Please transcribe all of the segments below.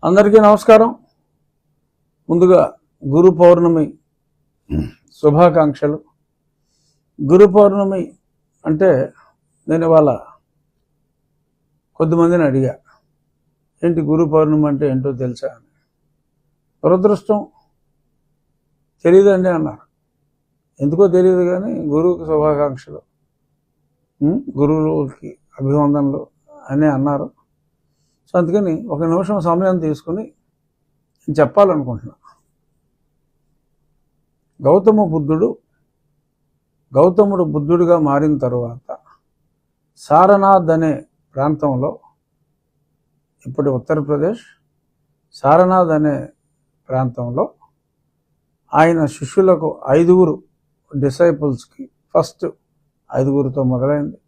అందరికీ నమస్కారం. ముందుగా గురు పౌర్ణమి శుభాకాంక్షలు. గురు పౌర్ణమి అంటే నేను ఇవాళ కొద్దిమందిని అడిగా, ఏంటి గురు పౌర్ణమి అంటే ఏంటో తెలుసా అని. దురదృష్టం తెలియదండి అన్నారు. ఎందుకో తెలియదు కానీ గురువుకి శుభాకాంక్షలు, గురువులకి అభివందనలు అని అన్నారు. సో అందుకని ఒక నిమిషం సమయం తీసుకుని చెప్పాలనుకుంటున్నా. గౌతముడు బుద్ధుడిగా మారిన తరువాత సారనాథ్ అనే ప్రాంతంలో, ఇప్పటి ఉత్తరప్రదేశ్ సారనాథ్ అనే ప్రాంతంలో ఆయన శిష్యులకు 5 డిసైపుల్స్కి, ఫస్ట్ 5తో మొదలైంది.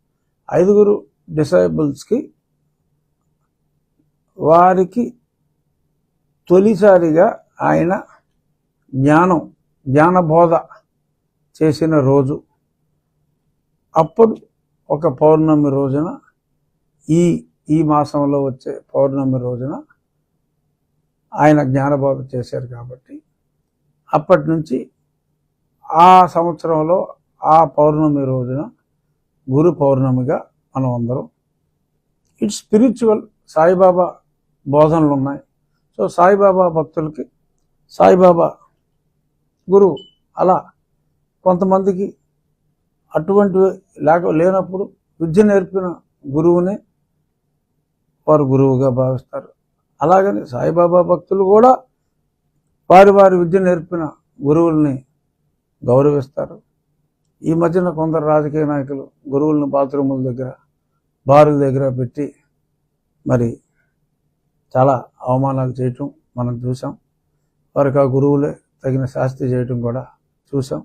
5 డిసైపుల్స్కి వారికి తొలిసారిగా ఆయన జ్ఞానబోధ చేసిన రోజు. అప్పుడు ఒక పౌర్ణమి రోజున, ఈ మాసంలో వచ్చే పౌర్ణమి రోజున ఆయన జ్ఞానబోధ చేశారు. కాబట్టి అప్పటి నుంచి ఆ సంవత్సరంలో ఆ పౌర్ణమి రోజున గురు పౌర్ణమిగా మనం అందరం, ఇట్స్ స్పిరిచువల్, సాయిబాబా బోధనలు ఉన్నాయి. సో సాయిబాబా భక్తులకి సాయిబాబా గురువు. అలా కొంతమందికి అటువంటివి లేనప్పుడు విద్య నేర్పిన గురువునే వారు గురువుగా భావిస్తారు. అలాగని సాయిబాబా భక్తులు కూడా వారి విద్య నేర్పిన గురువుల్ని గౌరవిస్తారు. ఈ మధ్యన కొందరు రాజకీయ నాయకులు గురువులను బాత్రూముల దగ్గర, బారుల దగ్గర పెట్టి మరి చాలా అవమానాలు చేయటం మనం చూసాం. వారికి ఆ గురువులే తగిన శాస్తి చేయటం కూడా చూసాం.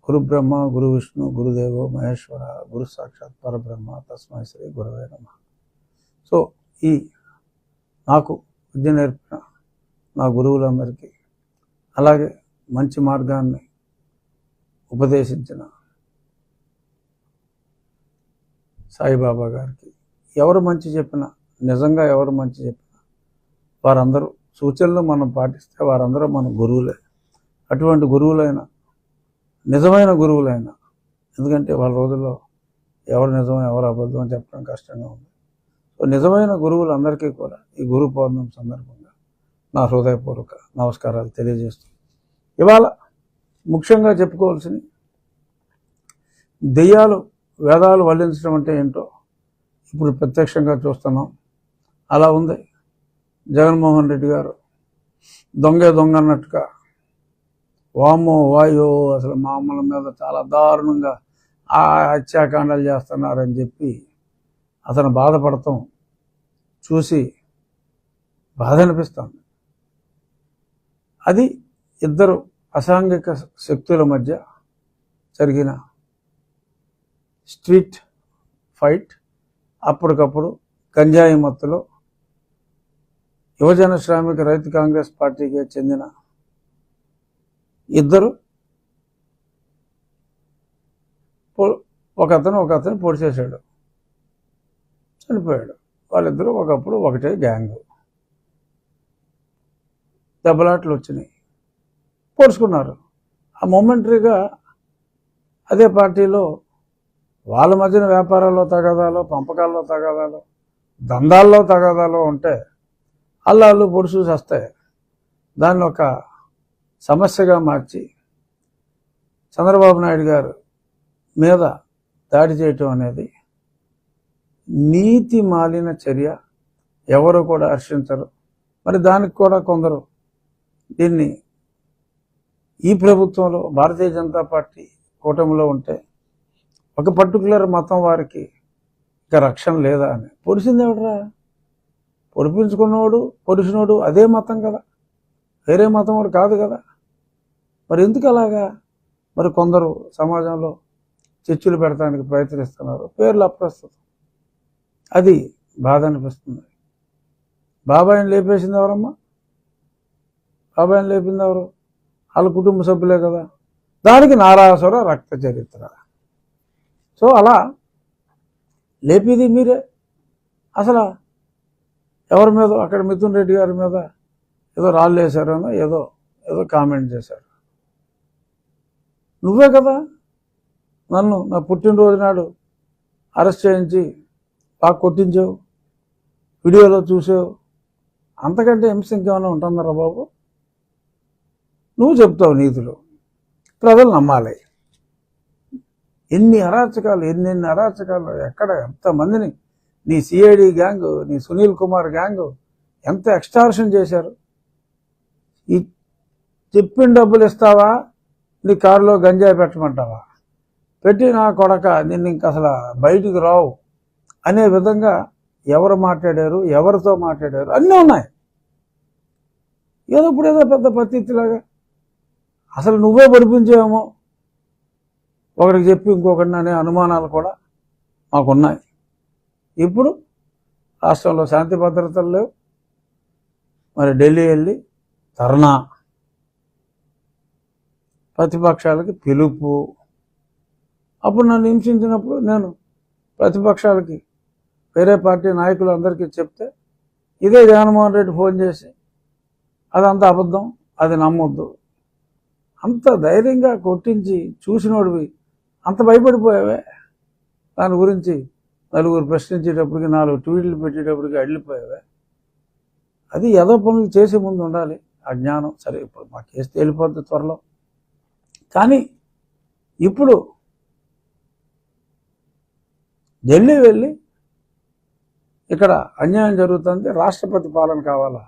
గురు బ్రహ్మ, గురు విష్ణు, గురుదేవో మహేశ్వర, గురు సాక్షాత్ పరబ్రహ్మ, తస్మై శ్రీ గురవే నమః. సో నాకు విద్య నేర్పిన నా గురువులందరికీ, అలాగే మంచి మార్గాన్ని ఉపదేశించిన సాయిబాబా గారికి, ఎవరు మంచి చెప్పినా, నిజంగా ఎవరు మంచి చెప్పినా వారందరూ సూచనలు మనం పాటిస్తే వారందరూ మన గురువులే. అటువంటి గురువులైన, నిజమైన గురువులైన, ఎందుకంటే వాళ్ళ రోజుల్లో ఎవరు నిజం ఎవరు అబద్ధం అని చెప్పడం కష్టంగా ఉంది. సో నిజమైన గురువులందరికీ కూడా ఈ గురు పౌర్ణమి సందర్భంగా నా హృదయపూర్వక నమస్కారాలు తెలియజేస్తూ, ఇవాళ ముఖ్యంగా చెప్పుకోవాల్సిన దెయ్యాలు వేదాలు వల్లించడం అంటే ఏంటో ఇప్పుడు ప్రత్యక్షంగా చూస్తున్నాం. అలా ఉంది. జగన్మోహన్ రెడ్డి గారు దొంగ అన్నట్టుగా, వామో వాయో అసలు మామూల మీద చాలా దారుణంగా ఆ హత్యాకాండాలు చేస్తున్నారని చెప్పి అతను బాధపడతాం చూసి బాధ అనిపిస్తుంది. అది ఇద్దరు అసాంఘిక శక్తుల మధ్య జరిగిన స్ట్రీట్ ఫైట్. అప్పటికప్పుడు గంజాయి మత్తులో యువజన శ్రామిక రైతు కాంగ్రెస్ పార్టీకి చెందిన ఇద్దరు, ఒకతను పొడి చేశాడు, చనిపోయాడు. వాళ్ళిద్దరూ ఒకప్పుడు ఒకటే గ్యాంగ్. దెబ్బలాట్లు వచ్చినాయి, పొడుచుకున్నారు. ఆ మొమెంటరీగా అదే పార్టీలో వాళ్ళ మధ్యన వ్యాపారాల్లో తగాదాలో, పంపకాల్లో తగాదాలో, దందాల్లో తగాదాలో ఉంటే అల్లాళ్ళు పొడి చూసి వస్తాయి. దాన్ని ఒక సమస్యగా మార్చి చంద్రబాబు నాయుడు గారు మీద దాడి చేయటం అనేది నీతి మాలిన చర్య. ఎవరు కూడా హర్షించరు. మరి దానికి కూడా కొందరు దీన్ని ఈ ప్రభుత్వంలో భారతీయ జనతా పార్టీ కూటమిలో ఉంటే ఒక పర్టికులర్ మతం వారికి ఇక రక్షణ లేదా అని. పొడిచింది ఎవడరా? పొడిపించుకున్నవాడు, పొడిచినోడు అదే మతం కదా, వేరే మతం వాడు కాదు కదా. మరి ఎందుకు అలాగా? మరి కొందరు సమాజంలో చిచ్చులు పెడతానికి ప్రయత్నిస్తున్నారు, పేర్లు అప్రస్తుతం. అది బాధ అనిపిస్తుంది. బాబాయిని లేపేసింది ఎవరమ్మా? బాబాయిని లేపింది ఎవరు? వాళ్ళ కుటుంబ సభ్యులే కదా. దానికి నారాసుర రక్త చరిత్ర. సో అలా లేపేది మీరే. అసలు ఎవరి మీద అక్కడ మిథున్ రెడ్డి గారి మీద ఏదో రాళ్ళు వేశారనో ఏదో ఏదో కామెంట్ చేశారు. నువ్వే కదా నన్ను నా పుట్టినరోజు నాడు అరెస్ట్ చేయించి బాగా కొట్టించావు, వీడియోలో చూసావు. అంతకంటే హింస ఇంకేమైనా ఉంటుందరా బాబు? నువ్వు చెప్తావు నీతులు, ప్రజలు నమ్మాలి. ఎన్ని అరాచకాలు, ఎన్నెన్ని అరాచకాలు, ఎక్కడ ఎంతమందిని నీ సిఐడి గ్యాంగ్, నీ సునీల్ కుమార్ గ్యాంగ్ ఎంత ఎక్స్టార్షన్ చేశారు. ఈ చెప్పిన డబ్బులు ఇస్తావా, నీ కారులో గంజాయి పెట్టమంటావా, పెట్టి నా కొడక నిన్ను ఇంక అసలు బయటికి రావు అనే విధంగా ఎవరు మాట్లాడారు, ఎవరితో మాట్లాడారు అన్నీ ఉన్నాయి. ఏదో ఇప్పుడు ఏదో పెద్ద పత్తిలాగా అసలు నువ్వే పడిపించేమో ఒకరికి చెప్పి ఇంకొకరిని అనే అనుమానాలు కూడా మాకున్నాయి. ఇప్పుడు రాష్ట్రంలో శాంతి భద్రతలు లేవు, మరి ఢిల్లీ వెళ్ళి ధర్నా, ప్రతిపక్షాలకి పిలుపు. అప్పుడు నన్ను హింసించినప్పుడు నేను ప్రతిపక్షాలకి వేరే పార్టీ నాయకులు అందరికీ చెప్తే ఇదే జగన్మోహన్ రెడ్డి ఫోన్ చేసి అదంతా అబద్ధం, అది నమ్మొద్దు, అంత ధైర్యంగా కొట్టించి చూసినోడివి అంత భయపడిపోయావే. దాని గురించి నలుగురు ప్రశ్నించేటప్పటికి 4 ట్వీట్లు పెట్టేటప్పటికి అడిలిపోయావే. అది ఏదో పనులు చేసే ముందు ఉండాలి ఆ జ్ఞానం. సరే ఇప్పుడు మా కేసు తేలిపోద్ది త్వరలో. కానీ ఇప్పుడు ఢిల్లీ వెళ్ళి ఇక్కడ అన్యాయం జరుగుతుంది, రాష్ట్రపతి పాలన కావాలా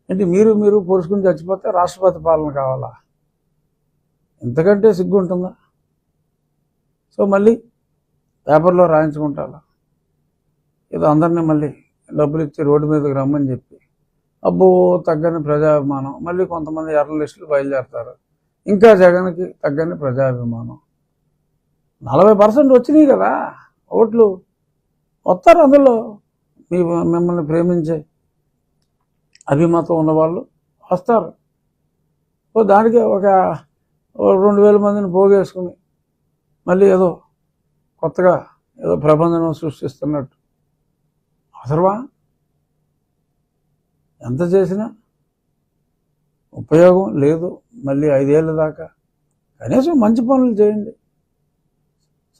అంటే మీరు పొడుచుకుని చచ్చిపోతే రాష్ట్రపతి పాలన కావాలా? ఇంతకంటే సిగ్గు ఉంటుందా? సో మళ్ళీ పేపర్లో రాయించుకుంటారా, ఏదో అందరినీ మళ్ళీ డబ్బులు ఇచ్చి రోడ్డు మీదకి రమ్మని చెప్పి అబ్బో తగ్గని ప్రజాభిమానం. మళ్ళీ కొంతమంది ఎర్ర లిస్టులు బయలుదేరతారు, ఇంకా జగన్కి తగ్గని ప్రజాభిమానం. 40% వచ్చినాయి కదా ఓట్లు, వస్తారు అందులో మిమ్మల్ని ప్రేమించే అభిమతం ఉన్నవాళ్ళు వస్తారు. దానికి ఒక 2000 మందిని పోగేసుకుని మళ్ళీ ఏదో కొత్తగా ఏదో ప్రబంధనం సృష్టిస్తున్నట్టు అవసరమా? ఎంత చేసినా ఉపయోగం లేదు. మళ్ళీ 5 ఏళ్ళ దాకా కనీసం మంచి పనులు చేయండి.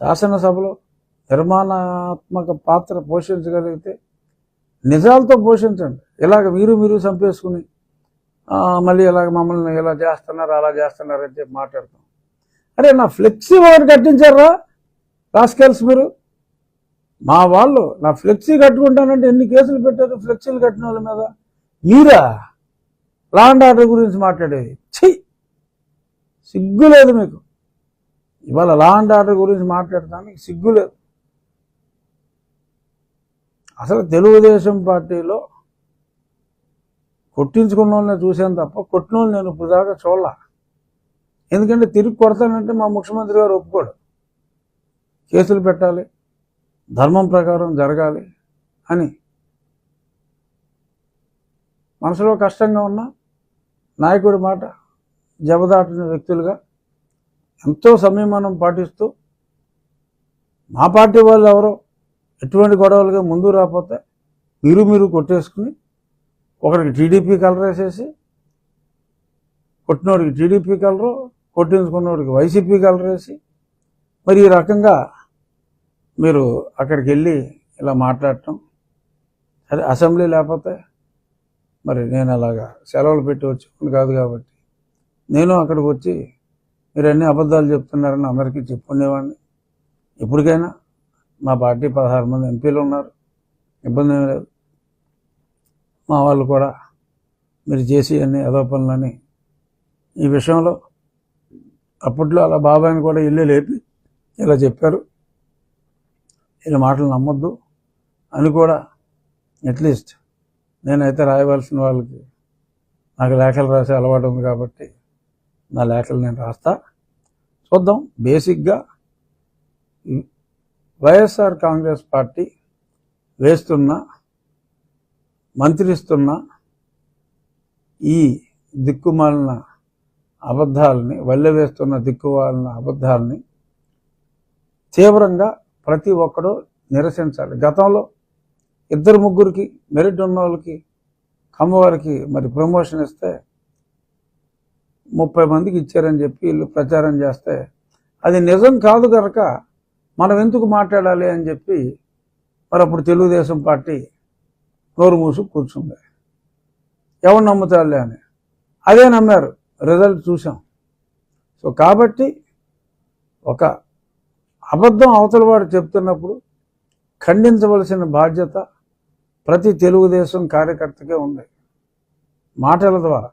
శాసనసభలో నిర్మాణాత్మక పాత్ర పోషించగలిగితే నిజాలతో పోషించండి. ఇలాగ మీరు చంపేసుకుని మళ్ళీ ఇలాగ మమ్మల్ని ఇలా చేస్తున్నారు అలా చేస్తున్నారు అని చెప్పి మాట్లాడతాం. అరే నా ఫ్లెక్సీ ఒకటి కట్టించారా రాస్కెల్స్ మీరు? మా వాళ్ళు నా ఫ్లెక్సీ కట్టుకుంటానంటే ఎన్ని కేసులు పెట్టారు ఫ్లెక్సీలు కట్టిన వాళ్ళ మీద? మీరా లా అండ్ ఆర్డర్ గురించి మాట్లాడేది? సిగ్గు లేదు మీకు. ఇవాళ లా అండ్ ఆర్డర్ గురించి మాట్లాడటానికి సిగ్గు లేదు. అసలు తెలుగుదేశం పార్టీలో కొట్టించుకున్న వాళ్ళని చూశాను తప్ప కొట్టిన వాళ్ళు నేను ఇప్పుడు దాకా చూడాల. ఎందుకంటే తిరిగి కొడతానంటే మా ముఖ్యమంత్రి గారు ఒప్పుకోడు. కేసులు పెట్టాలి, ధర్మం ప్రకారం జరగాలి అని మనసులో కష్టంగా ఉన్న నాయకుడి మాట జబదాటిన వ్యక్తులుగా ఎంతో సంయమనం పాటిస్తూ మా పార్టీ వాళ్ళు ఎవరో ఎటువంటి గొడవలుగా ముందు రాకపోతే మీరు కొట్టేసుకుని ఒకరికి టీడీపీ కలర్ వేసేసి, కొట్టినోడికి టీడీపీ కలరు, కొట్టించుకున్నోడికి వైసీపీ కలర్ వేసి, మరి ఈ రకంగా మీరు అక్కడికి వెళ్ళి ఇలా మాట్లాడటం. అదే అసెంబ్లీ లేకపోతే మరి నేను అలాగా సెలవులు పెట్టి వచ్చి కాదు కాబట్టి నేను అక్కడికి వచ్చి మీరు అన్ని అబద్ధాలు చెప్తున్నారని అందరికీ చెప్పుకునేవాడిని. ఇప్పటికైనా మా పార్టీ 16 మంది ఎంపీలు ఉన్నారు, ఇబ్బంది ఏమీ లేదు. మా వాళ్ళు కూడా మీరు చేసి అన్ని ఏదో పనులని ఈ విషయంలో అప్పట్లో అలా బాబాయిని కూడా ఇల్లు లేపి ఇలా చెప్పారు, ఇలా మాటలు నమ్మొద్దు అని కూడా అట్లీస్ట్ నేనైతే రాయవలసిన వాళ్ళకి నాకు లేఖలు రాసే అలవాటు ఉంది కాబట్టి నా లేఖలు నేను రాస్తా. చూద్దాం. బేసిక్గా వైఎస్ఆర్ కాంగ్రెస్ పార్టీ వేస్తున్న మంత్రిస్తున్న ఈ దిక్కుమాలిన అబద్ధాలని, వల్లెవేస్తున్న దిక్కుమాలిన అబద్ధాలని తీవ్రంగా ప్రతి ఒక్కరూ నిరసించాలి. గతంలో ఇద్దరు ముగ్గురికి మెరిట్ ఉన్న వాళ్ళకి కమ్మవారికి మరి ప్రమోషన్ ఇస్తే 30 మందికి ఇచ్చారని చెప్పి వీళ్ళు ప్రచారం చేస్తే అది నిజం కాదు కనుక మనం ఎందుకు మాట్లాడాలి అని చెప్పి మరి అప్పుడు తెలుగుదేశం పార్టీ నోరు మూసుకు కూర్చుంది. ఎవరు నమ్ముతారులే అని అదే నమ్మారు, రిజల్ట్ చూసాం. సో కాబట్టి ఒక అబద్ధం అవతల వాడు చెప్తున్నప్పుడు ఖండించవలసిన బాధ్యత ప్రతి తెలుగుదేశం కార్యకర్తకే ఉంది మాటల ద్వారా.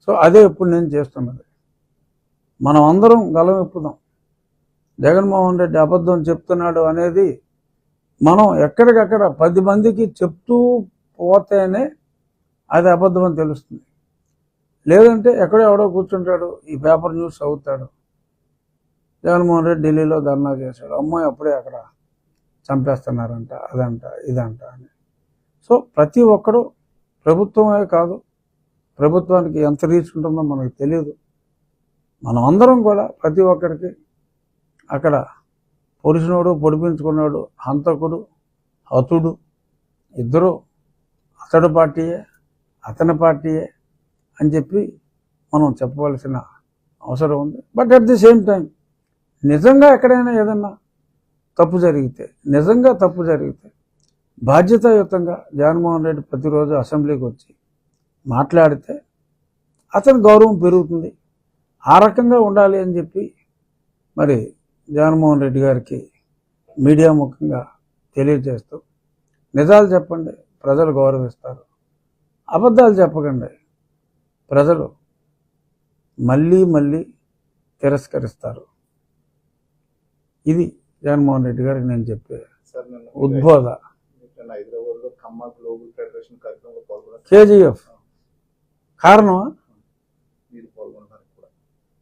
సో అదే ఇప్పుడు నేను చేస్తున్నది. మనం అందరం గలం ఎప్పుదాం. జగన్మోహన్ రెడ్డి అబద్ధం చెప్తున్నాడు అనేది మనం ఎక్కడికక్కడ 10 మందికి చెప్తూ పోతేనే అది అబద్ధం అని తెలుస్తుంది. లేదంటే ఎక్కడో ఎవడో కూర్చుంటాడు, ఈ పేపర్ న్యూస్ అవుతాడు, జగన్మోహన్ రెడ్డి ఢిల్లీలో ధర్నా చేశాడు, అమ్మాయి అప్పుడే అక్కడ చంపేస్తున్నారంట, అదంట ఇదంట అని. సో ప్రతి ఒక్కడు, ప్రభుత్వమే కాదు, ప్రభుత్వానికి ఎంత రీచ్ ఉంటుందో మనకు తెలియదు. మనం అందరం కూడా ప్రతి ఒక్కరికి అక్కడ పొడిచినోడు, పొడిపించుకున్నాడు, హంతకుడు, హతుడు ఇద్దరు అతడు పార్టీయే అతని పార్టీయే అని చెప్పి మనం చెప్పవలసిన అవసరం ఉంది. But at the same time నిజంగా ఎక్కడైనా ఏదన్నా తప్పు జరిగితే బాధ్యతాయుతంగా జగన్మోహన్ రెడ్డి ప్రతిరోజు అసెంబ్లీకి వచ్చి మాట్లాడితే అతని గౌరవం పెరుగుతుంది. ఆ రకంగా ఉండాలి అని చెప్పి మరి జగన్మోహన్ రెడ్డి గారికి మీడియా ముఖంగా తెలియజేస్తూ, నిజాలు చెప్పండి, ప్రజలు గౌరవిస్తారు. అబద్ధాలు చెప్పకండి, ప్రజలు మళ్ళీ మళ్ళీ తిరస్కరిస్తారు. ఇది జగన్మోహన్ రెడ్డి గారికి నేను చెప్పే ఉద్బోధ. కేజీఎఫ్ కారణమా?